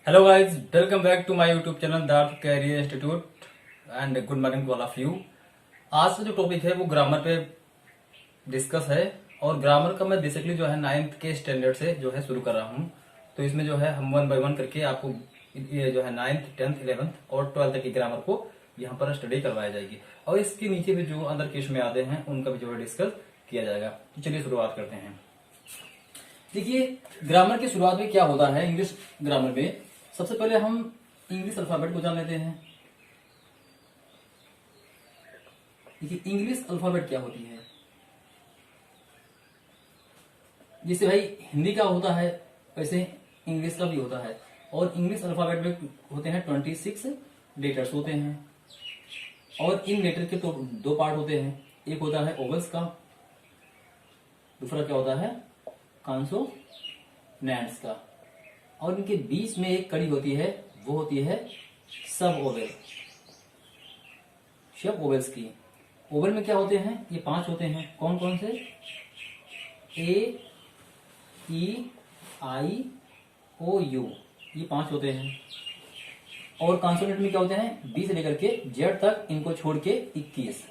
Hello guys, welcome back to my YouTube channel the career institute and good morning to all of you. आज का जो topic है वो grammar पे discuss है और ग्रामर का मैं बेसिकली जो है 9th के स्टैंडर्ड से जो है शुरू कर रहा हूँ। तो इसमें जो है हम 1 बाय 1 करके आपको ये जो है 9th 10th 11th और 12th तक की ग्रामर को यहाँ पर स्टडी करवाई जाएगी और इसके नीचे भी जो अदर केस में आते हैं उनका भी जो है डिस्कस किया जाएगा। तो चलिए शुरुआत करते हैं। देखिए, ग्रामर की शुरुआत में क्या होता है इंग्लिश ग्रामर में, सबसे पहले हम इंग्लिश अल्फाबेट को जान लेते हैं। देखिए, इंग्लिश अल्फाबेट क्या होती है। जैसे भाई हिंदी का होता है वैसे इंग्लिश का भी होता है और इंग्लिश अल्फाबेट में होते हैं 26 लेटर्स होते हैं और इन लेटर के तो दो पार्ट होते हैं। एक होता है ओवल्स का, दूसरा क्या होता है कॉन्सोनेंट्स का, और इनके बीच में एक कड़ी होती है, वो होती है सब ओवेल, सब ओवेल्स की। ओवेल में क्या होते हैं, ये 5 होते हैं। कौन कौन से? ए, ई, आई, ओ, यू, ये 5 होते हैं। और कॉन्सोनेंट में क्या होते हैं, बी से लेकर के जेड तक, इनको छोड़ के 21।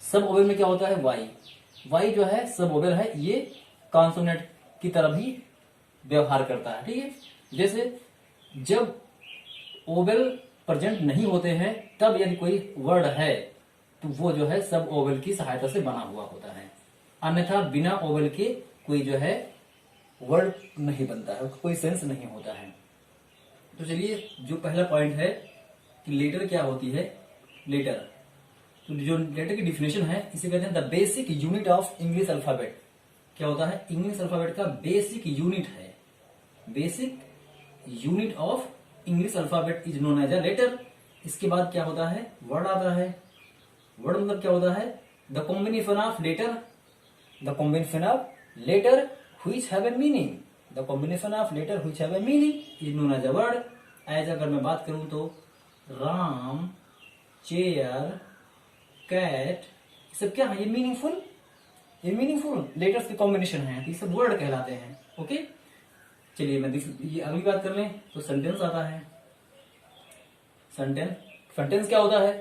सब ओवेल में क्या होता है, वाई। वाई जो है सब ओवेल है, ये कॉन्सोनेंट की तरह ही व्यवहार करता है। ठीक है, जैसे जब ओवेल प्रेजेंट नहीं होते हैं तब यदि कोई वर्ड है तो वो जो है सब ओवेल की सहायता से बना हुआ होता है, अन्यथा बिना ओवेल के कोई जो है वर्ड नहीं बनता है, कोई सेंस नहीं होता है। तो चलिए, जो पहला पॉइंट है कि लेटर क्या होती है। लेटर, तो जो लेटर की डिफिनेशन है इसे कहते हैं the basic unit of English alphabet. क्या होता है, इंग्लिश अल्फाबेट का बेसिक यूनिट है। Basic unit of English alphabet is known as a letter. इसके बाद क्या होता है, वर्ड आता है। वर्ड मतलब क्या होता है, the combination of letter, the combination of letter which have a meaning, the combination of letter which have a meaning is known as a word. As अगर मैं बात करूं तो राम, चेयर, कैट, ये सब क्या है, ये मीनिंगफुल, ये मीनिंगफुल लेटर्स के कॉम्बिनेशन है, ये सब वर्ड कहलाते हैं। ओके, चलिए मैं ये अगली बात कर लें तो सेंटेंस आता है। सेंटेंस, सेंटेंस क्या होता है,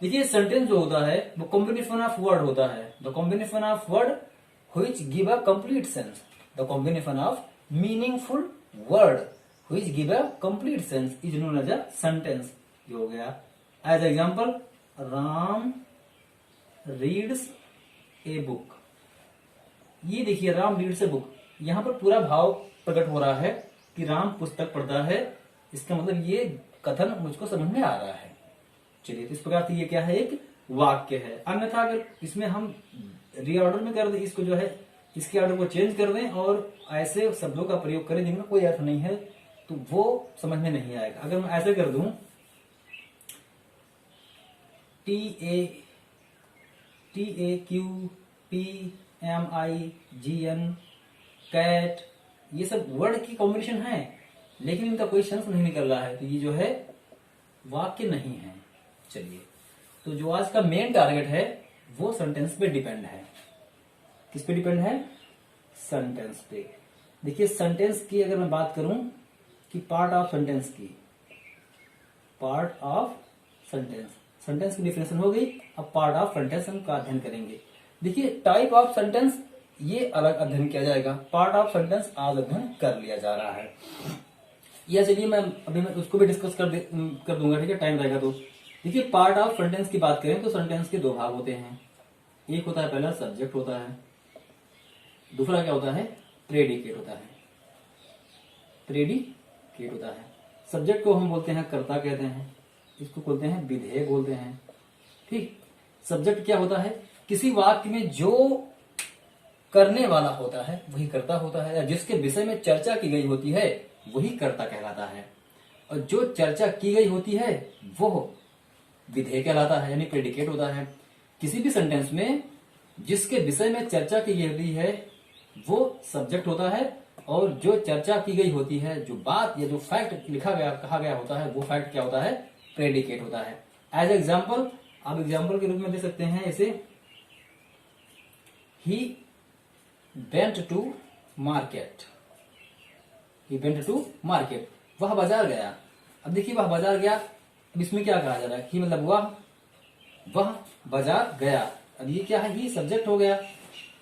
देखिए सेंटेंस जो होता है वो कॉम्बिनेशन ऑफ वर्ड होता है, the combination of word which give a complete sense, the combination of meaningful word which give a complete sense is known as a sentence. ये हो गया। As example, Ram reads a book. ये देखिए, Ram reads a book, यहां पर पूरा भाव प्रकट हो रहा है कि राम पुस्तक पढ़ता है। इसका मतलब ये कथन मुझको समझ में आ रहा है। चलिए, तो इस प्रकार से ये क्या है, एक वाक्य है। अन्यथा अगर इसमें हम रीऑर्डर में कर दें, इसको जो है इसके ऑर्डर को चेंज कर दें और ऐसे शब्दों का प्रयोग करें जिनमें कोई अर्थ नहीं है तो वो समझ में नहीं आएगा। अगर मैं ऐसे कर दूं TAQPMIGN कैट, ये सब वर्ड की कॉम्बिनेशन है लेकिन इनका कोई सेंस नहीं निकल रहा है, तो ये जो है वाक्य नहीं है। चलिए, तो जो आज का मेन टारगेट है वो सेंटेंस पे डिपेंड है। किस पे डिपेंड है, सेंटेंस पे। देखिए, सेंटेंस की अगर मैं बात करूं कि पार्ट ऑफ सेंटेंस की, पार्ट ऑफ सेंटेंस, सेंटेंस की डिफिनेशन हो गई। अब पार्ट ऑफ सेंटेंस हम का अध्ययन करेंगे। देखिए, टाइप ऑफ सेंटेंस ये अलग अध्ययन किया जाएगा, पार्ट ऑफ सेंटेंस आज अध्ययन कर लिया जा रहा है। या चलिए मैं अभी मैं उसको भी डिस्कस कर दूंगा, ठीक है, टाइम रहेगा तो। देखिए, पार्ट ऑफ सेंटेंस की बात करें तो सेंटेंस के 2 भाग होते हैं। एक होता है पहला सब्जेक्ट होता है, दूसरा क्या होता है, प्रेडिकेट होता है। प्रेडिकेट होता है। सब्जेक्ट को हम बोलते हैं कर्ता कहते हैं, इसको बोलते हैं विधेय बोलते हैं। ठीक, सब्जेक्ट क्या होता है, किसी वाक्य में जो करने वाला होता है वही कर्ता होता है, या जिसके विषय में चर्चा की गई होती है वही कर्ता कहलाता है, और जो चर्चा की गई होती है वो विधेय कहलाता है, यानी प्रेडिकेट होता है। किसी भी सेंटेंस में जिसके विषय में चर्चा की गई होती है वो सब्जेक्ट होता है, और जो चर्चा की गई होती है, जो बात या जो फैक्ट लिखा गया कहा गया होता है वो फैक्ट क्या होता है, प्रेडिकेट होता है। एज एग्जाम्पल, आप एग्जाम्पल के रूप में दे सकते हैं इसे, he went to market, he went to market। वह बाजार गया। अब देखिए वह बाजार गया, अब इसमें क्या कहा जा रहा है, ही मतलब वह बाजार गया। अब ये क्या है, ही सब्जेक्ट हो गया,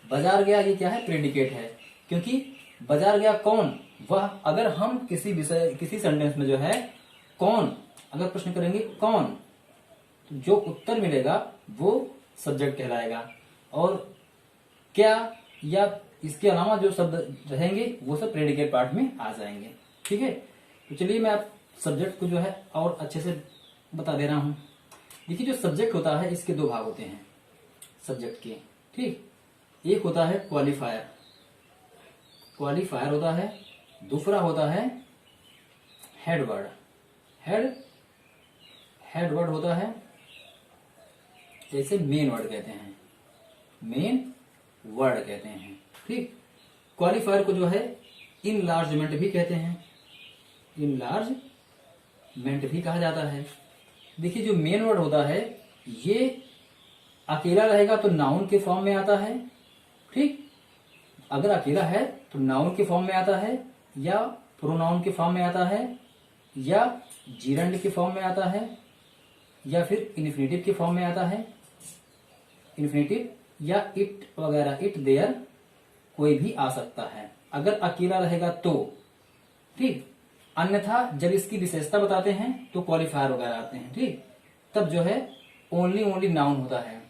बाजार गया ये क्या है, प्रेडिकेट है, क्योंकि बाजार गया कौन, वह। अगर हम किसी सेंटेंस में जो है कौन, अगर प्रश्न करेंगे कौन, तो जो उत्तर मिलेगा वो सब्जेक्ट कहलाएगा, और क्या या इसके अलावा जो शब्द रहेंगे वो सब प्रेडिकेट पार्ट में आ जाएंगे। ठीक है, तो चलिए मैं आप सब्जेक्ट को जो है और अच्छे से बता दे रहा हूं। देखिए जो सब्जेक्ट होता है इसके दो भाग होते हैं सब्जेक्ट के। ठीक, एक होता है क्वालिफायर, क्वालिफायर होता है, दूसरा होता है हेडवर्ड। हेडवर्ड होता है, जैसे मेन वर्ड कहते हैं, मेन वर्ड कहते हैं। ठीक, क्वालिफायर को जो है इनलार्जमेंट भी कहते हैं, इनलार्जमेंट भी कहा जाता है। देखिए जो मेन वर्ड होता है ये अकेला रहेगा तो नाउन के फॉर्म में आता है। ठीक, अगर अकेला है तो नाउन के फॉर्म में आता है, या प्रोनाउन के फॉर्म में आता है, या जीरंड के फॉर्म में आता है, या फिर इन्फिनेटिव के फॉर्म में आता है, इन्फिनेटिव या इट वगैरह, इट देयर कोई भी आ सकता है अगर अकेला रहेगा तो। ठीक, अन्यथा जब इसकी विशेषता बताते हैं तो क्वालिफायर वगैरह आते हैं। ठीक, तब जो है ओनली नाउन होता है।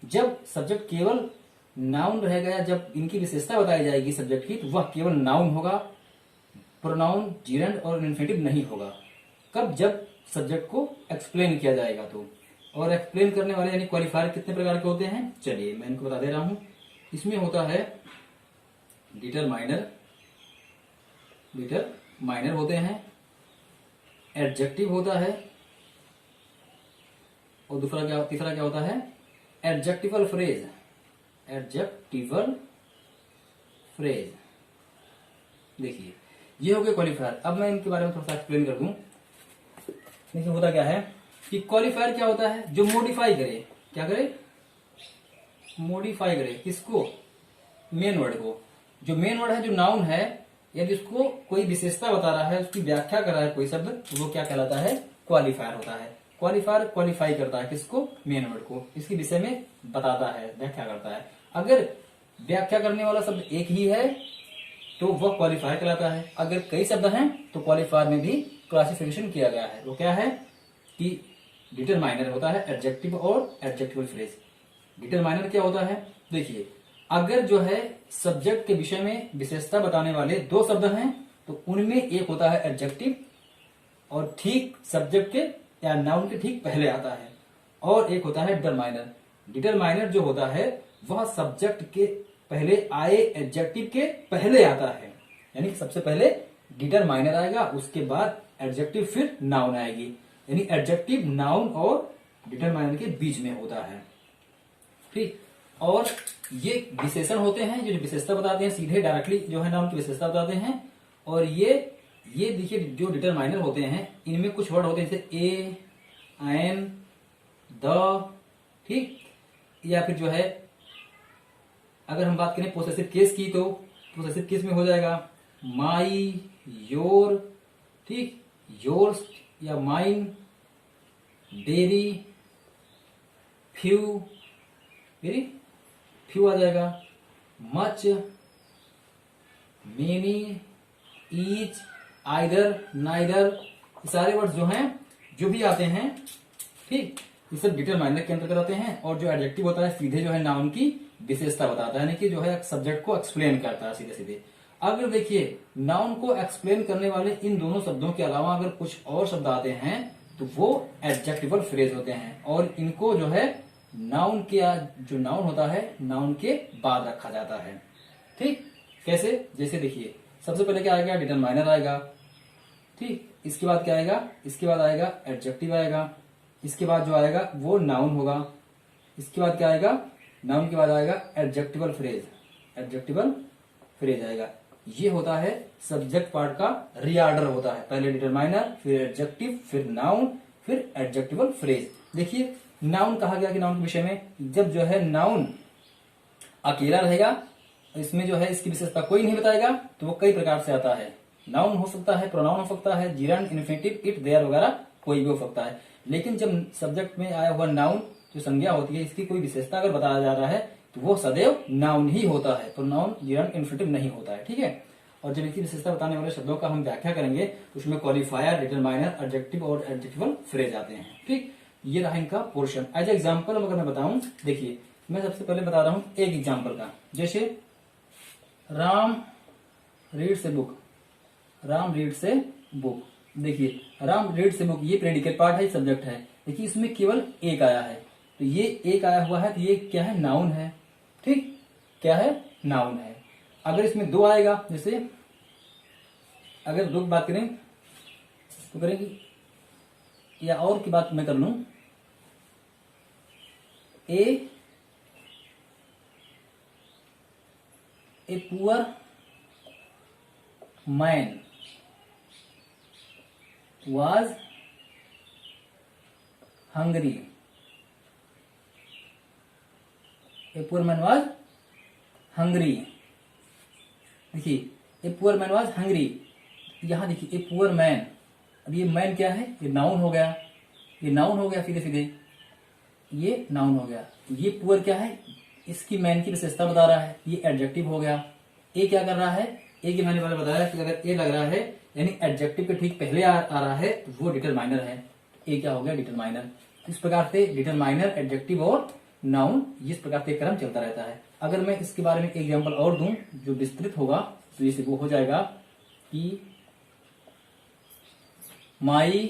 जब सब्जेक्ट केवल नाउन रहेगा या जब इनकी विशेषता बताई जाएगी सब्जेक्ट की, तो वह केवल नाउन होगा, प्रोनाउन, जीरंड और इन्फिनेटिव नहीं होगा। कब, जब सब्जेक्ट को एक्सप्लेन किया जाएगा तो। और एक्सप्लेन करने वाले यानी क्वालिफायर कितने प्रकार के होते हैं, चलिए मैं इनको बता दे रहा हूं। इसमें होता है डिटरमाइनर होते हैं, एडजेक्टिव होता है, और तीसरा क्या होता है, एडजेक्टिवल फ्रेज। देखिए ये हो गए क्वालिफायर। अब मैं इनके बारे में थोड़ा सा एक्सप्लेन कर दूं। देखिए होता क्या है कि क्वालिफायर क्या होता है, जो मॉडिफाई करे, क्या करे, मॉडिफाई करे किसको, मेन वर्ड को। जो मेन वर्ड है, जो नाउन है, यदि उसको कोई विशेषता बता रहा है, उसकी व्याख्या कर रहा है कोई शब्द, तो वो क्या कहलाता है, क्वालिफायर होता है। क्वालिफायर क्वालिफाई करता है किसको, मेन वर्ड को, इसके विषय में बताता है, व्याख्या करता है। अगर व्याख्या करने वाला शब्द एक ही है तो वह क्वालिफायर कहलाता है। अगर कई शब्द हैं तो क्वालिफायर में भी क्लासिफिकेशन किया गया है। वो क्या है कि डिटरमाइनर होता है, एडजेक्टिव और एडजेक्टिवल फ्रेज। डिटरमाइनर क्या होता है, देखिए अगर जो है सब्जेक्ट के विषय में विशेषता बताने वाले दो शब्द हैं तो उनमें एक होता है एडजेक्टिव, और ठीक सब्जेक्ट के या नाउन के ठीक पहले आता है, और एक होता है डिटरमाइनर। डिटरमाइनर जो होता है वह सब्जेक्ट के पहले आए एडजेक्टिव के पहले आता है, यानी कि सबसे पहले डिटरमाइनर आएगा, उसके बाद एडजेक्टिव, फिर नाउन आएगी। यानी एडजेक्टिव नाउन और डिटरमाइनर के बीच में होता है। ठीक, और ये विशेषण होते हैं जो विशेषता बताते हैं, सीधे डायरेक्टली जो है नाउन की विशेषता बताते हैं। और ये देखिए जो डिटरमाइनर होते हैं इनमें कुछ वर्ड होते हैं जैसे ए, एन, द, ठीक, या फिर जो है अगर हम बात करें पोसेसिव केस की तो पोसेसिव केस में हो जाएगा माई, योर, ठीक, योर्स या माइन, डेरी, फ्यू, फ्यू आ जाएगा, much, many, each, either, neither, सारे वर्ड जो हैं जो भी आते हैं, ठीक, ये सब डिटरमाइनर के अंतर्गत आते हैं। और जो एडजेक्टिव होता है सीधे जो है नाउन की विशेषता बताता है, यानी कि जो है सब्जेक्ट को एक्सप्लेन करता है सीधे सीधे। अगर देखिए नाउन को एक्सप्लेन करने वाले इन दोनों शब्दों के अलावा अगर कुछ और शब्द आते हैं तो वो एडजेक्टिवल फ्रेज होते हैं, और इनको जो है नाउन के, जो नाउन होता है नाउन के बाद रखा जाता है। ठीक, कैसे, जैसे देखिए सबसे पहले क्या आएगा, डिटरमाइनर आएगा, ठीक, इसके बाद क्या आएगा, इसके बाद आएगा एडजेक्टिव आएगा, इसके बाद जो आएगा वो नाउन होगा, इसके बाद क्या आएगा, नाउन के बाद आएगा एडजेक्टिवल फ्रेज आएगा। ये होता है सब्जेक्ट पार्ट का रीऑर्डर होता है, पहले डिटरमाइनर, फिर एडजेक्टिव, फिर नाउन, फिर एडजेक्टिवल फ्रेज। देखिए नाउन कहा गया कि नाउन के विषय में जब जो है नाउन अकेला रहेगा, इसमें जो है इसकी विशेषता कोई नहीं बताएगा, तो वो कई प्रकार से आता है। नाउन हो सकता है, प्रोनाउन हो सकता है, जिरंड, इन्फिनेटिव, इट, देयर वगैरह कोई भी हो सकता है। लेकिन जब सब्जेक्ट में आया हुआ नाउन जो संज्ञा होती है, इसकी कोई विशेषता अगर बताया जा रहा है तो वो सदैव नाउन ही होता है, प्रोनाउन, जिरंड, इन्फिनेटिव नहीं होता है। ठीक है। और जब इसकी विशेषता बताने वाले शब्दों का हम व्याख्या करेंगे तो उसमें क्वालिफायर, डिटरमाइनर, एडजेक्टिव और एडजेक्टिवल फ्रेज आते हैं। ठीक, ये रहा इनका पोर्शन। एज एग्जाम्पल अगर मैं बताऊं, देखिए मैं सबसे पहले बता रहा हूं एक एग्जाम्पल का, जैसे Ram reads a book, Ram reads a book. देखिए राम रीड्स ए बुक, ये प्रेडिकेट पार्ट है, सब्जेक्ट है। देखिए इसमें केवल एक आया है, तो ये एक आया हुआ है तो ये क्या है, नाउन है। ठीक, क्या है, नाउन है। अगर इसमें दो आएगा, जैसे अगर दो की बात करें तो करेंगे, या और की बात मैं कर लूं, a poor man was hungry. A poor man was hungry. देखिए a poor man was hungry, यहां देखिए ए पुअर मैन, अब ये मैन क्या है, ये नाउन हो गया, ये नाउन हो गया, सीधे सीधे ये नाउन हो गया। ये पुअर क्या है, इसकी मैन की विशेषता बता रहा है, ये एडजेक्टिव हो गया। ए क्या कर रहा है, ए की मैंने पहले बताया कि अगर ए लग रहा है यानी एडजेक्टिव के ठीक पहले आ रहा है तो वो डिटरमाइनर है। ए क्या हो गया, डिटरमाइनर। इस प्रकार से डिटरमाइनर, एडजेक्टिव और नाउन, इस प्रकार से क्रम चलता रहता है। अगर मैं इसके बारे में एग्जांपल और दूं जो विस्तृत होगा तो जैसे वो हो जाएगा कि my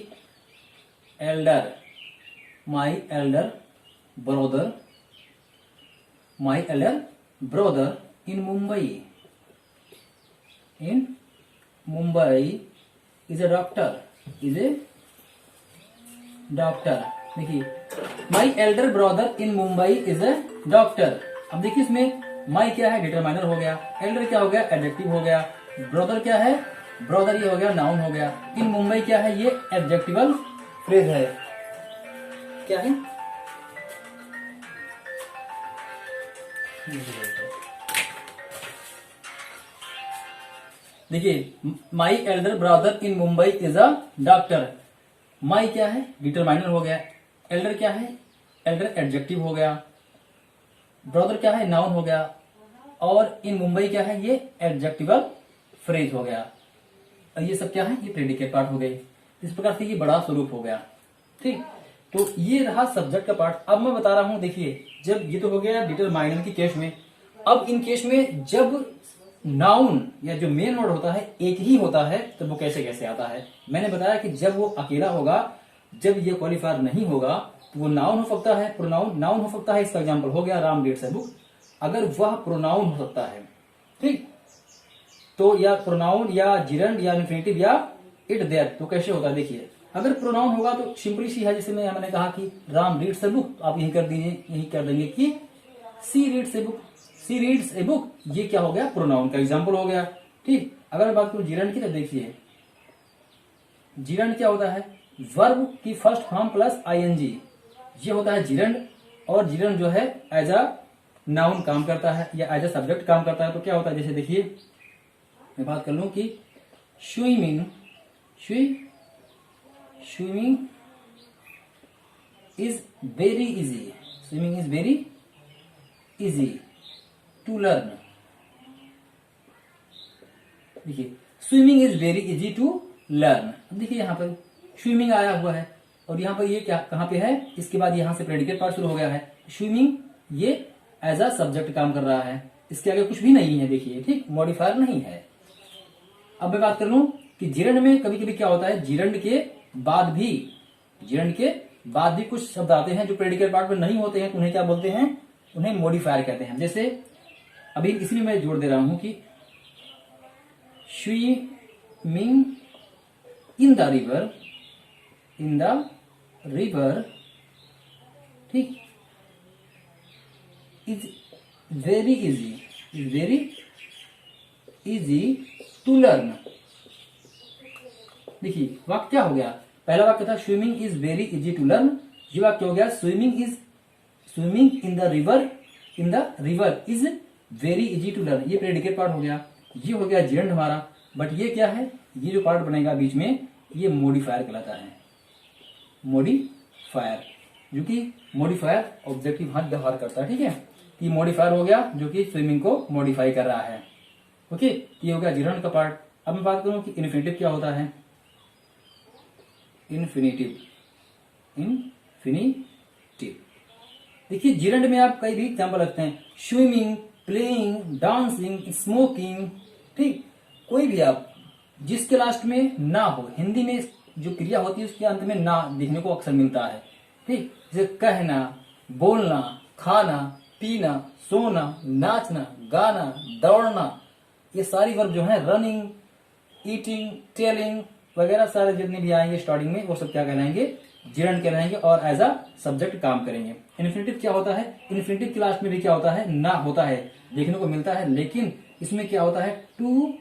elder brother in Mumbai is a doctor, देखिए my elder brother in Mumbai is a doctor. अब देखिए इसमें माई क्या है, डिटरमाइनर हो गया, एल्डर क्या हो गया, एडजेक्टिव हो गया, ब्रदर क्या है, ब्रदर ये हो गया, नाउन हो गया, इन मुंबई क्या है, ये एडजेक्टिवल फ्रेज है। क्या है, देखिए my elder brother in Mumbai is a doctor. My क्या है, डिटरमाइनर हो गया, एल्डर क्या है, एल्डर एडजेक्टिव हो गया, ब्रदर क्या है, नाउन हो गया, और इन मुंबई क्या है, ये एडजेक्टिवल फ्रेज हो गया। और ये सब क्या है, ये प्रेडिकेट पार्ट हो गए। इस प्रकार से ये बड़ा स्वरूप हो गया। ठीक, तो ये रहा सब्जेक्ट का पार्ट। अब मैं बता रहा हूं, देखिए जब ये तो हो गया डिटरमाइनर की केस में। अब इन केस में जब नाउन या जो मेन वर्ड होता है एक ही होता है तो वो कैसे कैसे आता है। मैंने बताया कि जब वो अकेला होगा, जब ये क्वालिफायर नहीं होगा तो वो नाउन हो सकता है, प्रोनाउन, नाउन हो सकता है। इसका एग्जांपल हो गया राम रीड्स ए बुक, अगर वह प्रोनाउन हो सकता है। ठीक, तो या प्रोनाउन या जिरंड या इन्फिनेटिव या इट देयर, तो कैसे होता है, देखिए अगर प्रोनाउन होगा तो सिंपली सी है, जैसे मैंने कहा कि राम रीड्स ए बुक, आप यही कर दीजिए, यही कर देंगे कि she reads a book, she reads a book, ये क्या हो गया, प्रोनाउन का एग्जांपल हो गया। ठीक, अगर बात करूं जिरंड की तो देखिए जिरंड क्या होता है, वर्ब की फर्स्ट फॉर्म प्लस आईएनजी, ये होता है जिरंड। और जिरंड जो है एज अ नाउन काम करता है या एज अ सब्जेक्ट काम करता है। तो क्या होता है, जैसे देखिए मैं बात कर लूं कि swimming is very easy, swimming is very easy to learn. देखिए swimming is very easy to learn. देखिए यहाँ पर स्विमिंग आया हुआ है और यहाँ पर ये क्या कहाँ पे है, इसके बाद यहाँ से प्रेडिकेट पार्ट शुरू हो गया है। स्विमिंग ये एज अ सब्जेक्ट काम कर रहा है, इसके आगे कुछ भी नहीं है। देखिए ठीक, मॉडिफायर नहीं है। अब मैं बात कर लूं कि जिरंड में कभी कभी क्या होता है, जिरंड के बाद भी कुछ शब्द आते हैं जो प्रेडिकेट पार्ट में नहीं होते हैं, तो उन्हें क्या बोलते हैं, उन्हें मॉडिफायर कहते हैं। जैसे अभी इसलिए मैं जोड़ दे रहा हूं कि स्विमिंग इन द रिवर, ठीक, is very easy to learn. देखिए वाक्य क्या हो गया, पहला वाक्य था swimming is very easy to learn, ये वाक्य हो गया swimming in the river is very easy to learn, ये प्रेडिकेट पार्ट हो गया, ये हो गया जिरंड हमारा। बट ये क्या है, ये जो पार्ट बनेगा बीच में, ये मॉडिफायर कहलाता है। मॉडिफायर, जो कि मॉडिफायर ऑब्जेक्ट की भांति व्यवहार करता है। ठीक है, ये मॉडिफायर हो गया जो कि स्विमिंग को मॉडिफाई कर रहा है। ओके, ये हो गया जिरंड का पार्ट। अब मैं बात करूं कि इन्फिनेटिव क्या होता है। इन्फिनेटिव, देखिए जिरंड में आप कई भी एग्जाम्पल रखते हैं, स्विमिंग, प्लेइंग, डांसिंग, स्मोकिंग। ठीक, कोई भी आप जिसके लास्ट में ना हो, हिंदी में जो क्रिया होती है उसके अंत में ना देखने को अक्सर मिलता है। ठीक, जैसे कहना, बोलना, खाना, पीना, सोना, नाचना, गाना, दौड़ना, ये सारी वर्ब जो है, रनिंग, ईटिंग, टेलिंग वगैरह सारे जितने भी आएंगे स्टार्टिंग में, वो सब क्या कहलाएंगे, जिरंड कहलाएंगे और एज अ सब्जेक्ट काम करेंगे। इन्फिनेटिव क्या होता है, इन्फिनेटिव के लास्ट में भी क्या होता है, ना होता है, देखने को मिलता है, लेकिन इसमें क्या होता है, टू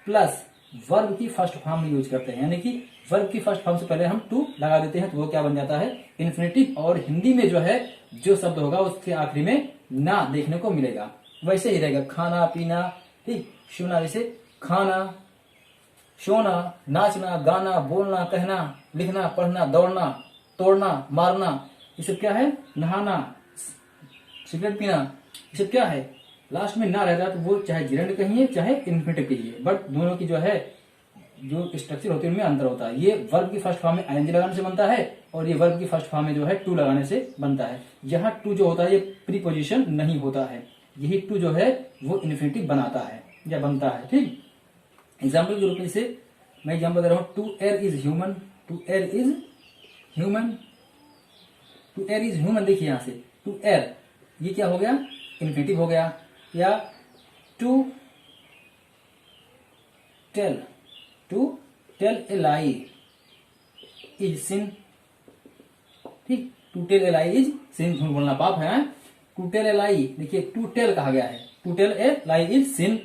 प्लस वर्ब की फर्स्ट फॉर्म में यूज करते हैं, यानी कि वर्ब की फर्स्ट फॉर्म से पहले हम टू लगा देते हैं तो वो क्या बन जाता है, इन्फिनेटिव। और हिंदी में जो है जो शब्द होगा उसके आखिरी में ना देखने को मिलेगा। वैसे ही रहेगा खाना पीना, ठीक, सोना, जैसे खाना, सोना, नाचना, गाना, बोलना, कहना, लिखना, पढ़ना, दौड़ना, तोड़ना, मारना, ये सब क्या है, नहाना, सिगरेट पीना, ये सब क्या है, लास्ट में ना रहता है तो वो चाहे जिरंड कहिए चाहे इन्फिनेटिव कहिए, बट दोनों की जो है जो स्ट्रक्चर होती है उनमें अंतर होता है। ये वर्ब की फर्स्ट फॉर्म में आईएनजी लगाने से बनता है और ये वर्ब की फर्स्ट फॉर्म में जो है टू लगाने से बनता है। यहाँ टू जो होता है ये प्रीपोजिशन नहीं होता है, यही टू जो है वो इन्फिनेटिव बनाता है या बनता है। ठीक, एग्जाम्पल के रूप में से मैं एग्जाम्पल दे रहा हूं, to err is human, to err is human, to err is human. देखिए यहां से टू एयर, ये क्या हो गया, इन्फिनेटिव हो गया। या to tell, to tell a lie is sin. ठीक, to tell a lie is sin, झूठ बोलना पाप है। टू टेल ए लाई, देखिए टू टेल कहा गया है, to tell a lie is sin.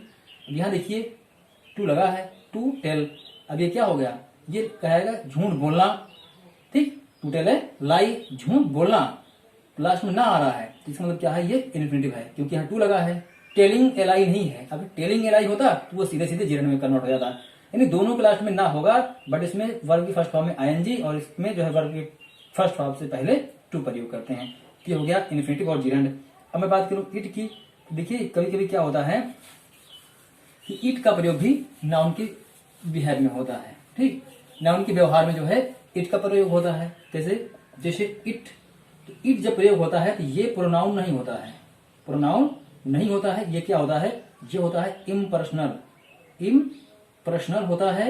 यहां देखिए टू लगा है, टू टेल, अब ये क्या हो गया, ये कहेगा झूठ बोलना। ठीक, टू टेल ए लाई, झूठ बोलना, लास्ट में ना आ रहा है, इसका मतलब क्या है, ये इन्फिनेटिव है क्योंकि यहाँ टू लगा है। टेलिंग एलाई नहीं है, अभी टेलिंग एलाई होता तो वो सीधे सीधे जिरंड में कन्वर्ट हो जाता, यानी दोनों के लास्ट में ना होगा, बट इसमें वर्ब की फर्स्ट फॉर्म में आईएनजी और इसमें जो है वर्ब की फर्स्ट फॉर्म से पहले टू प्रयोग करते हैं। ये हो गया इन्फिनेटिव और जिरंड। अब मैं बात करूं इट की, देखिए कभी कभी क्या होता है कि इट का प्रयोग भी नाउन की बिहेव में होता है। ठीक, नाउन के व्यवहार में जो है इट का प्रयोग होता है। जैसे इट, तो इट जब प्रयोग होता है तो ये प्रोनाउन नहीं होता है, प्रोनाउन नहीं होता है, ये क्या होता है, ये होता है इम्पर्सनल, इम्पर्सनल होता है,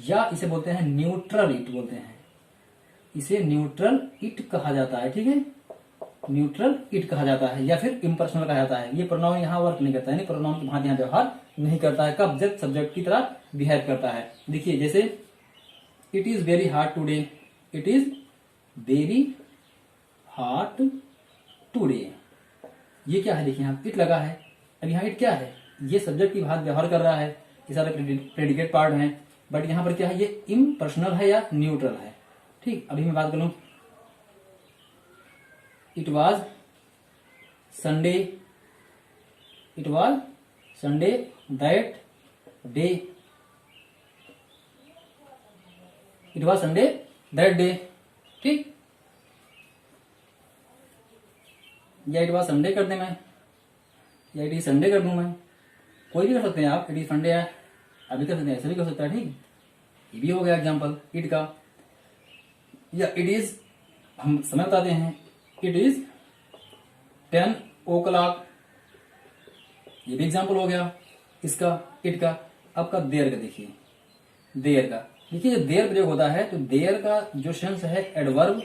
या इसे बोलते हैं न्यूट्रल इट बोलते हैं, इसे न्यूट्रल इट कहा जाता है। ठीक है, न्यूट्रल इट कहा जाता है या फिर इम्पर्सनल कहा जाता है। ये प्रोनाउन यहाँ वर्क नहीं करता है, प्रोनाउन की भांति यहाँ व्यवहार नहीं करता है, कब, जब सब्जेक्ट की तरह बिहेव करता है। देखिए जैसे it is very hard today, it is very hard today, ये क्या है, देखिए यहाँ इट लगा है, अब यहाँ इट क्या है, ये सब्जेक्ट की भांति व्यवहार कर रहा है, ये सारे प्रेडिकेट पार्ट हैं, बट यहाँ पर क्या है, ये इम्पर्सनल है या न्यूट्रल है। ठीक, अभी मैं बात करूं, it was Sunday, it was Sunday that day, it was Sunday that day. ठीक, या इट वॉज संडे कर दे मैं, या इट इज संडे कर दूं मैं, कोई भी कर सकते हैं आप, इट इज संडे है अभी कर सकते हैं, ऐसे भी कर सकता है। ठीक, ये भी हो गया एग्जाम्पल इट का। या इट इज, हम समय बताते हैं, इट इज 10 o'clock, ये भी एग्जाम्पल हो गया इसका, इट का। आपका देर का देखिए, देर का देखिए, जब देर प्रयोग होता है तो देर का जो सेंस है एडवर्ब,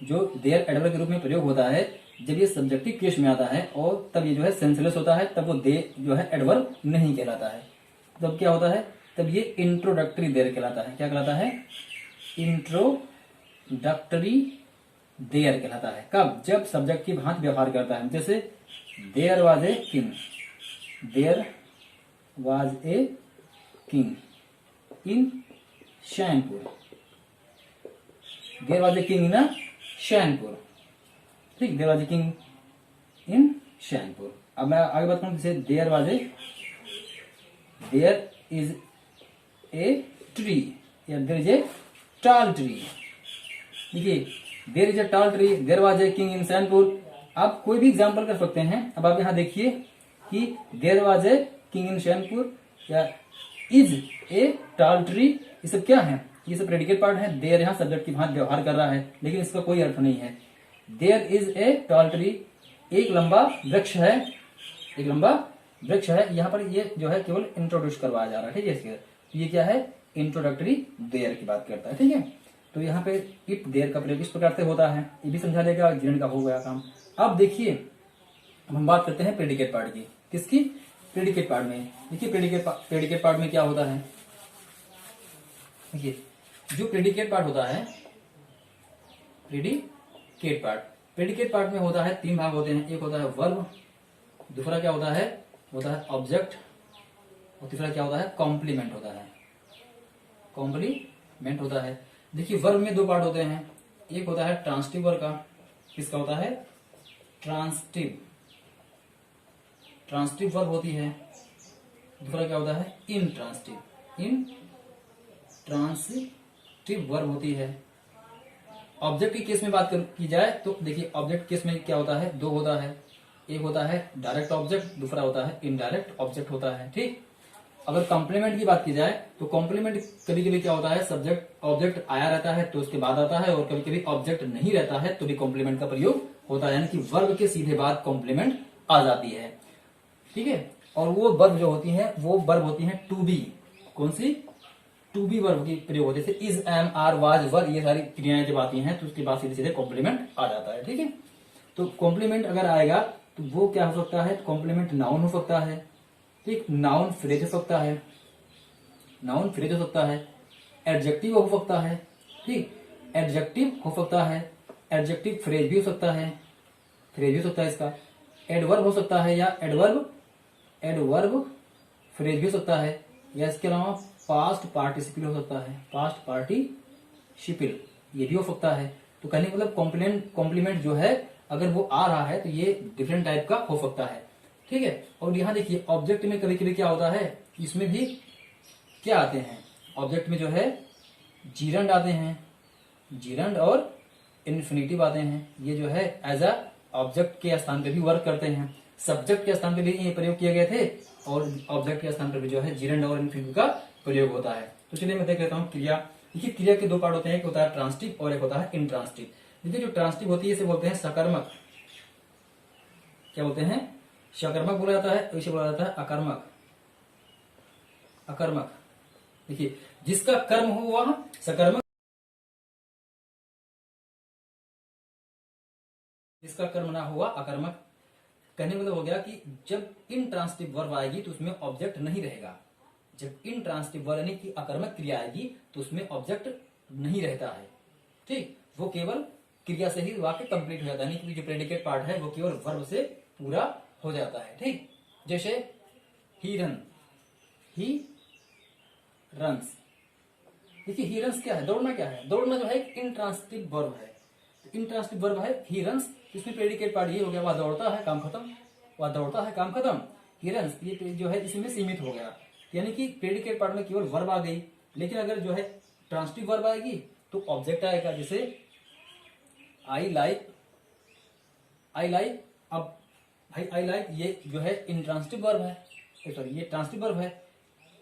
जो देर एडवर्ब के रूप में प्रयोग होता है जब ये सब्जेक्टिव केस में आता है, और तब ये जो है सेंसलेस होता है, तब वो दे जो है एडवर्ब नहीं कहलाता है। तब क्या होता है, तब ये इंट्रोडक्टरी देर कहलाता है। क्या कहलाता है, इंट्रोडक्टरी देयर कहलाता है। कब, जब सब्जेक्ट की भांति व्यवहार करता है। जैसे there was a king, there was a king in Shainpur, there was a king in Shainpur. ठीक, there was a king in Shainpur. अब मैं आगे बात करूं, जैसे there was a, there is a tree या there is a tall tree. देखिए there is a tall tree, there was a king in Sainpur. आप कोई भी एग्जाम्पल कर सकते हैं। अब आप यहाँ देखिए कि there was a king in Sainpur या इज ए टॉल ट्री, ये सब क्या है? ये सब प्रेडिकेट पार्ट है। देयर यहाँ सब्जेक्ट की भांति व्यवहार कर रहा है, लेकिन इसका कोई अर्थ नहीं है। There is a tall tree, एक लंबा वृक्ष है, एक लंबा वृक्ष है। यहाँ पर ये जो है केवल इंट्रोड्यूस करवाया जा रहा है, ठीक है। इसके ये क्या है? इंट्रोडक्टरी देयर की बात करता है, ठीक है। तो यहाँ पे इफ देयर का प्रयोग इस प्रकार से होता है, ये भी समझा देगा, जीरण का हो गया काम। अब देखिए हम बात करते हैं प्रेडिकेट पार्ट की। किसकी? प्रेडिकेट पार्ट में। देखिए प्रेडिकेट पार्ट में क्या होता है? देखिए जो प्रेडिकेट पार्ट होता है, प्रेडिकेट पार्ट में होता है 3 भाग होते हैं। एक होता है वर्ब, दूसरा क्या होता है ऑब्जेक्ट, और तीसरा क्या होता है? कॉम्प्लीमेंट होता है। कॉम्प्लीमेंट होता है। देखिए वर्ब में 2 पार्ट होते हैं। एक होता है ट्रांसटिव वर्ब का। किसका होता है? ट्रांसटिव वर्ब होती है। दूसरा क्या होता है? इंट्रांसटिव वर्ब होती है। ऑब्जेक्ट की केस में बात की जाए तो देखिए ऑब्जेक्ट केस में क्या होता है? 2 होता है। एक होता है डायरेक्ट ऑब्जेक्ट, दूसरा होता है इनडायरेक्ट ऑब्जेक्ट होता है, ठीक। अगर कॉम्प्लीमेंट की बात की जाए तो कॉम्प्लीमेंट कभी कभी क्या होता है? सब्जेक्ट ऑब्जेक्ट आया रहता है तो उसके बाद आता है, और कभी कभी ऑब्जेक्ट नहीं रहता है तो भी कॉम्प्लीमेंट का प्रयोग होता है, यानी कि वर्ब के सीधे बाद कॉम्प्लीमेंट आ जाती है, ठीक है। और वो वर्ब जो होती है वो वर्ब होती है टू बी। कौन सी? टू बी वर्ब की प्रयोग होते हैं। इज, एम, आर, वाज, वर, ये सारी क्रियाएं जब आती हैं तो उसके बाद सीधे सीधे कॉम्प्लीमेंट आ जाता है, ठीक है। तो कॉम्प्लीमेंट अगर आएगा तो वो क्या हो सकता है? कॉम्प्लीमेंट नाउन हो सकता है, ठीक। नाउन फ्रेज हो सकता है, एडजेक्टिव हो सकता है, ठीक। एडजेक्टिव हो सकता है, एडजेक्टिव फ्रेज भी हो सकता है, इसका एडवर्ब हो सकता है, या एडवर्ब फ्रेज भी हो सकता है, या इसके अलावा पास्ट पार्टिसिपल हो सकता है, पास्ट पार्टिसिपल ये भी हो सकता है। तो कहने का मतलब कॉम्प्लीमेंट जो है अगर वो आ रहा है तो ये डिफरेंट टाइप का हो सकता है, ठीक है। और यहाँ देखिए ऑब्जेक्ट में कभी कभी क्या होता है? इसमें भी क्या आते हैं? ऑब्जेक्ट में जो है जीरंड आते हैं, जीरंड और इन्फिनिटिव आते हैं। ये जो है एज अ ऑब्जेक्ट के स्थान पे भी वर्क करते हैं। सब्जेक्ट के स्थान पे भी ये प्रयोग किए गए थे, और ऑब्जेक्ट के स्थान पर भी जो है जीरंड और इन्फिनिटिव का प्रयोग होता है। तो चलिए मैं देख लेता हूँ क्रिया। देखिए क्रिया के 2 पार्ट होते हैं, एक होता है ट्रांसटिव और एक होता है इंट्रांसटिव। देखिए जो ट्रांसटिव होती है इसे बोलते हैं सकर्मक। क्या बोलते हैं? सकर्मक बोला जाता है, इसे बोला जाता है अकर्मक। देखिए जिसका कर्म हो वह सकर्मक, जिसका कर्म ना हुआ अकर्मक। कहने मतलब हो गया कि जब इंट्रांसटिव वर्ब आएगी तो उसमें ऑब्जेक्ट नहीं रहेगा। जब इंट्रांसटिव वर्ब यानी कि अकर्मक क्रिया आएगी तो उसमें ऑब्जेक्ट नहीं रहता है, ठीक। वो केवल क्रिया से ही वाक्य कंप्लीट हो जाता है, यानी कि जो प्रेडिकेट पार्ट है वो केवल वर्ब से पूरा हो जाता है, ठीक। जैसे ही रन्स। देखिए ही रन्स क्या है? दौड़ना क्या है? दौड़ना जो है एक इंट्रांसटिव वर्ब है। इंट्रांसटिव वर्ब है ही रन्स, इसमें प्रेडिकेट पार्ट ये हो गया, वह दौड़ता है, काम खत्म। ही रन्स ये जो है इसमें सीमित हो गया, यानी कि प्रेडिकेट पार्ट में केवल वर्ब आ गई। लेकिन अगर जो है ट्रांसटिव वर्ब आएगी तो ऑब्जेक्ट आएगा। जैसे आई लाइक। अब भाई आई लाइक ये जो है इंट्रांसटिव वर्ब है, सॉरी ये ट्रांसटिव वर्ब है,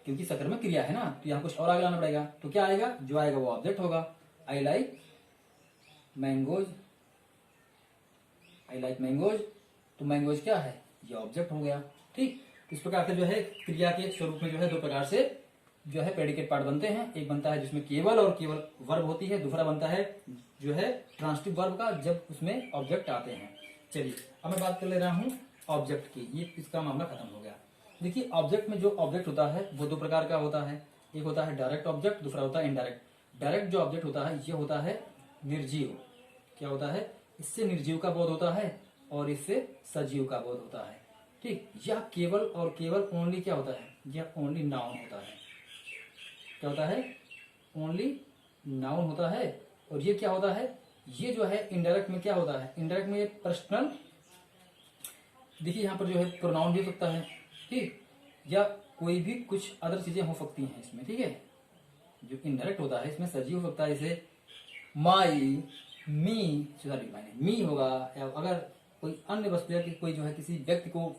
क्योंकि सकर्मक क्रिया है ना, तो यहाँ कुछ और आगे लाना पड़ेगा। तो क्या आएगा? जो आएगा वो ऑब्जेक्ट होगा। आई लाइक मैंगोज, तो मैंगोज क्या है? ये ऑब्जेक्ट हो गया, ठीक। इस प्रकार से जो है क्रिया के स्वरूप में जो है 2 प्रकार से जो है प्रेडिकेट पार्ट बनते हैं। एक बनता है जिसमें केवल और केवल वर्ब होती है, दूसरा बनता है जो है ट्रांसटिव वर्ब का, जब उसमें ऑब्जेक्ट आते हैं। चलिए अब मैं बात कर ले रहा हूँ ऑब्जेक्ट की। ये इसका मामला खत्म हो गया। देखिए ऑब्जेक्ट में जो ऑब्जेक्ट होता है वो 2 प्रकार का होता है। एक होता है डायरेक्ट ऑब्जेक्ट, दूसरा होता है इनडायरेक्ट। डायरेक्ट जो ऑब्जेक्ट होता है ये होता है निर्जीव। क्या होता है? इससे निर्जीव का बोध होता है और इससे सजीव का बोध होता है, ठीक। यह केवल और केवल ओनली क्या होता है? यह ओनली नाउन होता है। क्या होता है? ओनली नाउन होता है। और ये क्या होता है? ये जो है इनडायरेक्ट में क्या होता है? इनडायरेक्ट में ये पर्सनल, देखिए यहाँ पर जो है प्रोनाउन भी हो सकता है, ठीक, या कोई भी कुछ अदर चीजें हो सकती हैं इसमें, ठीक है। जो इनडायरेक्ट होता है इसमें सजीव हो सकता है, जैसे माई, मी, सॉरी माई मी होगा, या अगर कोई अन्य वस्तु या कोई जो है किसी व्यक्ति को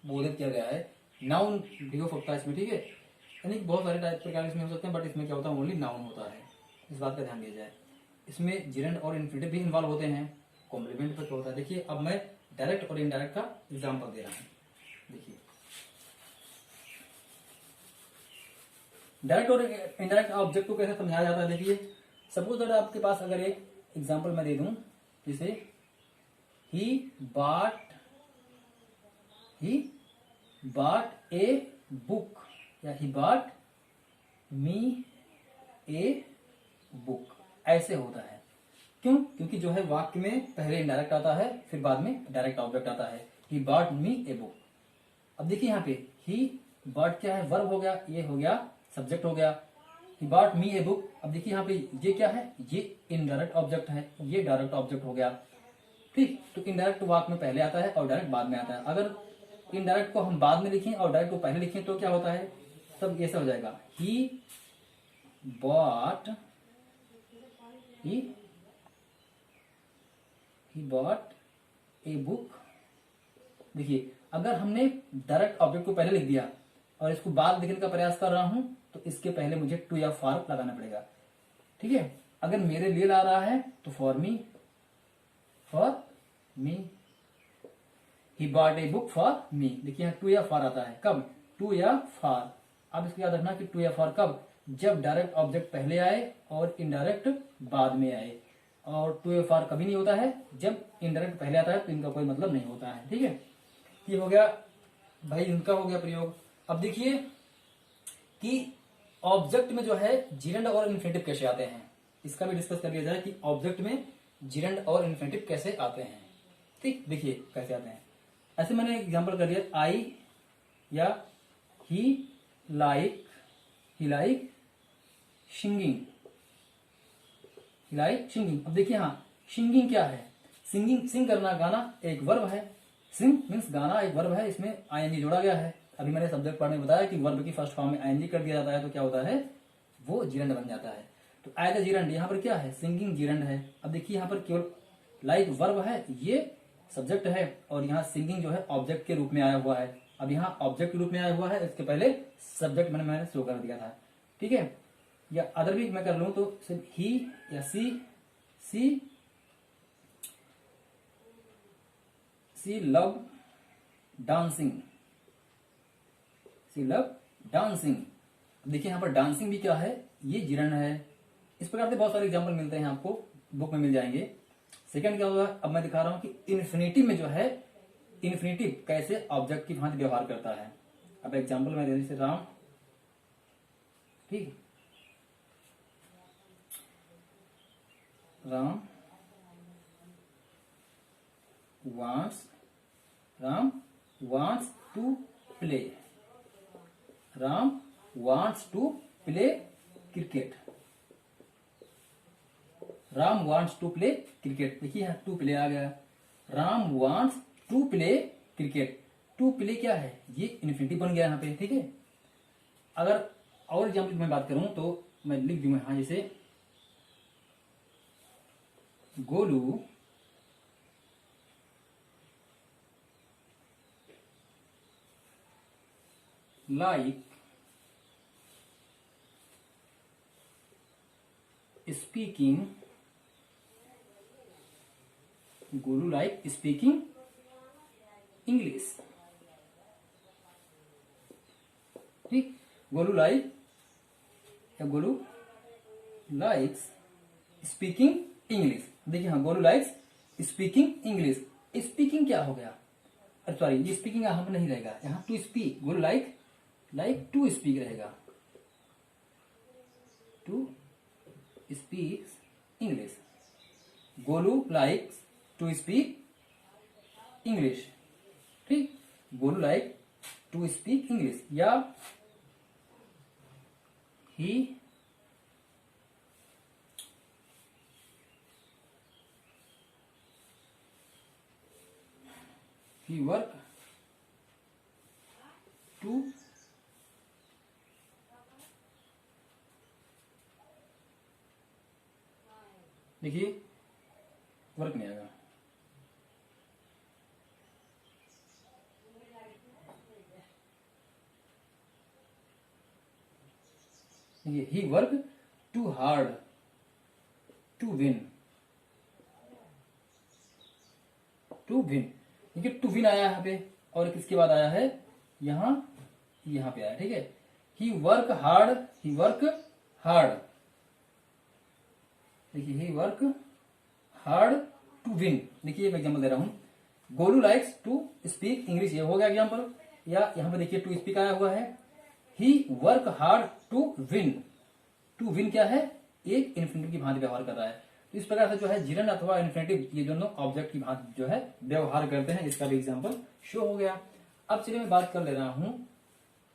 बोधित किया गया है, नाउन भी हो सकता है इसमें, ठीक है। यानी कि बहुत सारे टाइप प्रकार इसमें हो सकते हैं, बट इसमें क्या होता है, ओनली नाउन होता है, इस बात का ध्यान दिया जाए। इसमें जिरंड और इन्फिनेटिव भी इन्वॉल्व होते हैं। कॉम्प्लीमेंट पर क्या होता है, देखिए अब मैं डायरेक्ट और इनडायरेक्ट का एग्जाम्पल दे रहा हूँ। देखिए डायरेक्ट और इनडायरेक्ट ऑब्जेक्ट को कैसे समझाया जाता है, देखिए सपोज दैट आपके पास अगर एक एग्जाम्पल मैं दे दूं, जैसे ही बॉट ए बुक, या he bought me a book, ऐसे होता है। क्यों? क्योंकि जो है वाक्य में पहले इनडायरेक्ट आता है, फिर बाद में डायरेक्ट ऑब्जेक्ट आता है। He bought me a book. अब देखिए यहाँ पे ही बॉट क्या है, वर्ब हो गया, ये हो गया सब्जेक्ट हो गया। He bought me a book. अब देखिए यहाँ पे ये क्या है, ये इनडायरेक्ट ऑब्जेक्ट है, ये डायरेक्ट ऑब्जेक्ट हो गया, ठीक। तो इनडायरेक्ट वाक्य में पहले आता है और डायरेक्ट बाद में आता है। अगर इनडायरेक्ट को हम बाद में लिखें और डायरेक्ट को पहले लिखें तो क्या होता है, तब ऐसा हो जाएगा, ही बॉट ए बुक। देखिए अगर हमने डायरेक्ट ऑब्जेक्ट को पहले लिख दिया और इसको बाद लिखने का प्रयास कर रहा हूं, तो इसके पहले मुझे टू या फॉर लगाना पड़ेगा, ठीक है। अगर मेरे लिए ला रहा है तो for me, he bought a book for me. देखिए यहाँ टू या फॉर आता है, कब, टू या फॉर। अब इसको याद रखना कि टू या फॉर कब, जब डायरेक्ट ऑब्जेक्ट पहले आए और इनडायरेक्ट बाद में आए। और टू या फॉर कभी नहीं होता है जब इनडायरेक्ट पहले आता है, तो इनका कोई मतलब नहीं होता है, ठीक है। ये हो गया भाई, इनका हो गया प्रयोग। अब देखिए कि ऑब्जेक्ट में जो है जिरंड और इन्फिनेटिव कैसे आते हैं, इसका भी डिस्कस कर लिया जाए कि ऑब्जेक्ट में जिरंड और इन्फिनेटिव कैसे आते हैं, ठीक। देखिए कैसे आते हैं, ऐसे मैंने एग्जांपल कर दिया, आई या ही लाइक सिंगिंग, सिंगिंग। अब देखिए हाँ, सिंगिंग क्या है, सिंग करना, गाना एक वर्ब है। सिंग मीन्स गाना एक वर्ब है, इसमें आईएनजी जोड़ा गया है। अभी मैंने सब्जेक्ट पढ़ने में बताया कि वर्ब की फर्स्ट फॉर्म में आईएनजी कर दिया जाता है तो क्या होता है, वो जिरंड बन जाता है। तो एज ए जिरंड यहाँ पर क्या है, सिंगिंग जिरंड है। अब देखिए यहाँ पर केवल लाइक वर्ब है, ये सब्जेक्ट है, और यहाँ सिंगिंग जो है ऑब्जेक्ट के रूप में आया हुआ है। अब यहाँ ऑब्जेक्ट के रूप में आया हुआ है, इसके पहले सब्जेक्ट मैंने शो कर दिया था, ठीक है। या अदर भी मैं कर लूं तो सिर्फ ही या सी लव डांसिंग, देखिए यहाँ पर डांसिंग भी क्या है, ये जिरंड है। इस प्रकार से बहुत सारे एग्जांपल मिलते हैं, आपको बुक में मिल जाएंगे। सेकंड क्या होगा, अब मैं दिखा रहा हूं कि इन्फिनेटिव में जो है, इन्फिनेटिव कैसे ऑब्जेक्ट की भांति व्यवहार करता है। अब एग्जांपल मैं दे जैसे राम, ठीक, Ram wants to play, Ram wants to play cricket, Ram wants to play cricket। देखिए यहाँ टू प्ले आ गया, Ram wants to play cricket। To play क्या है, ये इन्फिनिटिव बन गया यहाँ पे, ठीक है। अगर और एग्जाम्पल की मैं बात करूं तो मैं लिख दूंगा यहाँ, जैसे Golu like speaking, Golu like speaking English, ठीक। गोलू लाइक या गोलू लाइक्स स्पीकिंग इंग्लिश। देखिए हाँ, Golu likes speaking English. Speaking क्या हो गया, अरे सॉरी, ये स्पीकिंग यहाँ पर नहीं रहेगा, यहाँ to speak, Golu like to speak रहेगा, to speak English. Golu likes to speak English, ठीक। Golu like to speak English, या he work to देखिए वर्क नहीं आएगा। He work to hard to win, to win, देखिए टू विन आया यहाँ पे, और किसके बाद आया है, यहाँ पे आया, ठीक है। He work hard, he work hard, देखिए he work hard to win. देखिए मैं एग्जाम्पल दे रहा हूं, Golu likes to speak English, ये हो गया एग्जाम्पल। या यहाँ पे देखिए टू स्पीक आया हुआ है, he work hard to win. To win क्या है, एक इन्फिनिटिव की भांति व्यवहार कर रहा है। तो इस प्रकार से जो है जिरन अथवा इन्फिनिटिव ये दोनों ऑब्जेक्ट की भांति जो है व्यवहार करते हैं, इसका भी एग्जाम्पल शो हो गया। अब चलिए मैं बात कर ले रहा हूं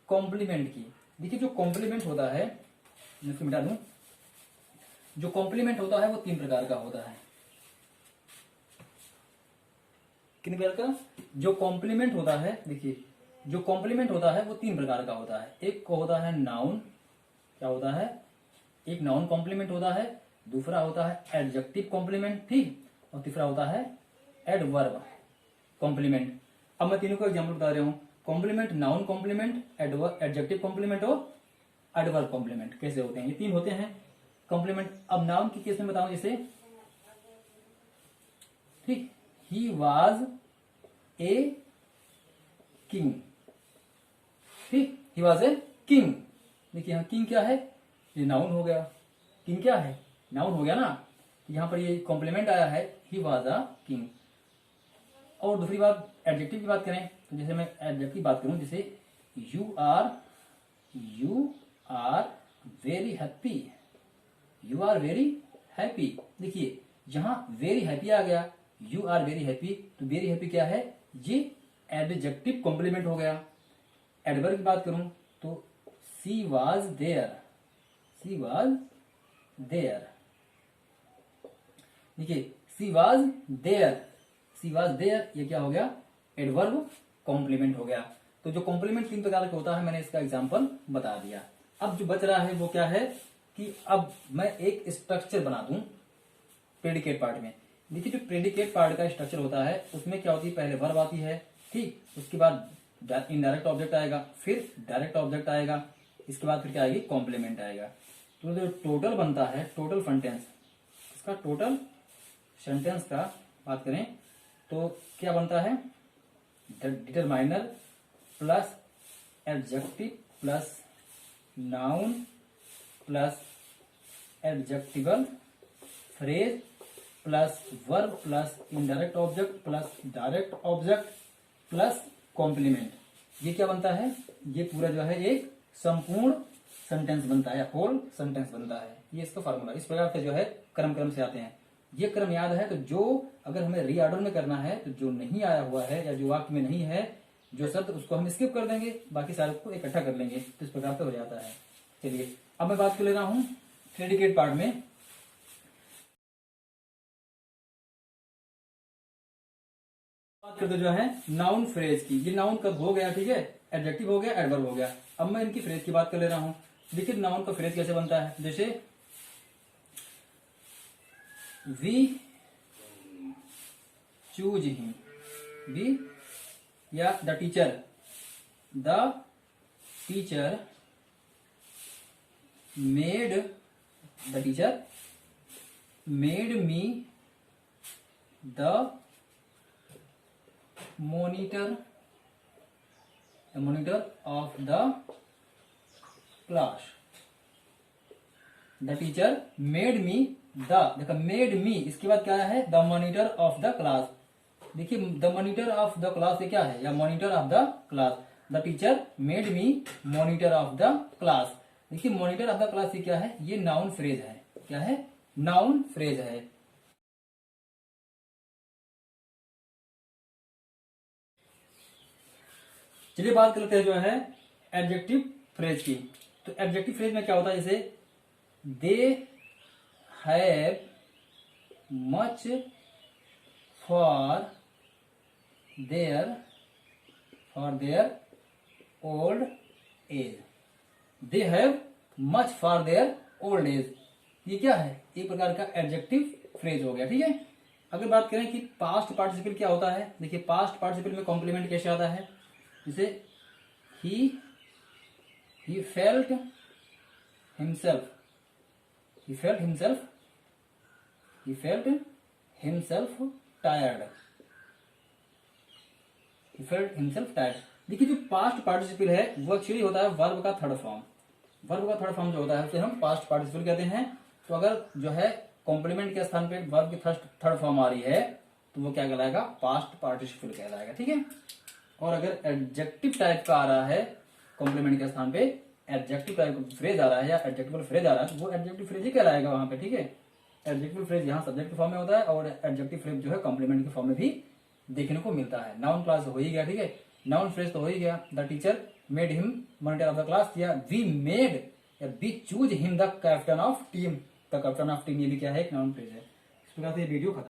कॉम्प्लीमेंट की। देखिए जो कॉम्प्लीमेंट होता है, मैं इसको मिटा दूं, जो कॉम्प्लीमेंट होता है वो 3 प्रकार का होता है। किन प्रकार का, जो कॉम्प्लीमेंट होता है, देखिए जो कॉम्प्लीमेंट होता है वो 3 प्रकार का होता है। एक को होता है नाउन, क्या होता है, एक नाउन कॉम्प्लीमेंट होता है, दूसरा होता है एडजेक्टिव कॉम्प्लीमेंट, ठीक, और तीसरा होता है एडवर्ब कॉम्प्लीमेंट। अब मैं तीनों को एग्जाम्पल बता रहा हूं, complement, noun complement, adjective complement और एडवर्ब कॉम्प्लीमेंट कैसे होते हैं, ये 3 होते हैं कॉम्प्लीमेंट। अब नाउन की केस में बताऊं, जैसे ठीक, ही वॉज ए किंग, ठीक, ही वॉज ए किंग। देखिए यहाँ किंग क्या है, ये नाउन हो गया, किंग क्या है, नाउन हो गया ना। यहाँ पर ये कॉम्प्लीमेंट आया है, ही वॉज अ किंग। और दूसरी बात एडजेक्टिव की बात करें, तो जैसे मैं एडजेक्टिव की बात करूं, जैसे you are very happy, you are very happy. देखिए जहां वेरी हैप्पी आ गया, यू आर वेरी हैप्पी, तो वेरी हैप्पी क्या है, ये एडजेक्टिव कॉम्प्लीमेंट हो गया। एडवर्ब की बात करूं तो she was there, she was there, देखिए she was there, she was there, ये क्या हो गया, एडवर्ब कॉम्प्लीमेंट हो गया। तो जो कॉम्प्लीमेंट 3 प्रकार का होता है, मैंने इसका एग्जांपल बता दिया। अब जो बच रहा है वो क्या है कि अब मैं एक स्ट्रक्चर बना दूं प्रेडिकेट पार्ट में। देखिए जो प्रेडिकेट पार्ट का स्ट्रक्चर होता है उसमें क्या होती है, पहले वर्ब आती है, ठीक, उसके बाद इनडायरेक्ट ऑब्जेक्ट आएगा, फिर डायरेक्ट ऑब्जेक्ट आएगा, इसके बाद फिर क्या आएगी, कॉम्प्लीमेंट आएगा। तो जो टोटल बनता है, टोटल सेंटेंस, इसका टोटल सेंटेंस का बात करें तो क्या बनता है, determiner plus adjective plus noun plus adjectival phrase plus verb plus indirect object plus direct object plus complement. ये क्या बनता है, ये पूरा जो है एक संपूर्ण सेंटेंस बनता है, होल सेंटेंस बनता है। ये इसका फार्मूला, इस प्रकार से जो है क्रम से आते हैं। ये क्रम याद है तो जो अगर हमें रीऑर्डर में करना है तो जो नहीं आया हुआ है या जो वाक्य में नहीं है जो शब्द, उसको हम स्किप कर देंगे, बाकी सारे को इकट्ठा कर लेंगे, तो इस प्रकार से हो जाता है। चलिए अब मैं बात कर ले रहा हूं प्रेडिकेट पार्ट में। बात करते जो है नाउन फ्रेज की, ये नाउन कब हो गया, ठीक है, एडजेक्टिव हो गया, एडवर्ब हो गया। अब मैं इनकी फ्रेज की बात कर ले रहा हूं। देखिए नाउन का फ्रेज कैसे बनता है, जैसे वी चूज हिम, वी या the teacher made, the teacher made me the monitor of the class, the teacher made me the, देखो made me, इसके बाद क्या है, the monitor of the class। देखिए the monitor of the class ये क्या है, या monitor of the class, the teacher made me monitor of the class। देखिए monitor of the class ये क्या है, ये नाउन फ्रेज है, क्या है, नाउन फ्रेज है। चलिए बात करते हैं जो है एडजेक्टिव फ्रेज की। तो एडजेक्टिव फ्रेज में क्या होता है, जैसे they have much for their old age, they have much for their old age, ये क्या है, एक प्रकार का एडजेक्टिव फ्रेज हो गया। ठीक है, अगर बात करें कि पास्ट पार्टिसिपल क्या होता है, देखिए पास्ट पार्टिसिपल में कॉम्प्लीमेंट कैसे आता है, जैसे he felt himself, he felt himself tired, he felt himself tired। देखिए जो पास्ट पार्टिसिपल है वो एक्चुअली होता है वर्ब का थर्ड फॉर्म। वर्ब का थर्ड फॉर्म जो होता है उसे हम पास्ट पार्टिसिपल कहते हैं। तो अगर जो है कॉम्प्लीमेंट के स्थान पे वर्ब की थर्ड फॉर्म आ रही है तो वो क्या कहलाएगा, पास्ट पार्टिसिपल कहलाएगा। ठीक है, और अगर एडजेक्टिव टाइप का आ रहा है कॉम्प्लीमेंट के स्थान पे, एडजेक्टिव टाइप फ्रेज आ रहा है या एडजेक्टिव फ्रेज आ रहा है तो वो एडजेक्टिव फ्रेज ही कहलाएगा वहां पे। ठीक है, एडजेक्टिव फ्रेज यहाँ सब्जेक्ट फॉर्म में होता है और एडजेक्टिव फ्रेज जो है कॉम्प्लीमेंट के फॉर्म में भी देखने को मिलता है। नाउन क्लास हो ही गया, ठीक है, नाउन फ्रेज तो हो ही गया। The teacher made him monitor of the class, या वी मेड या we choose him the captain of team. The captain of team ये भी क्या है, एक नाउन फ्रेज है। इस प्रकार से ये वीडियो खत्म।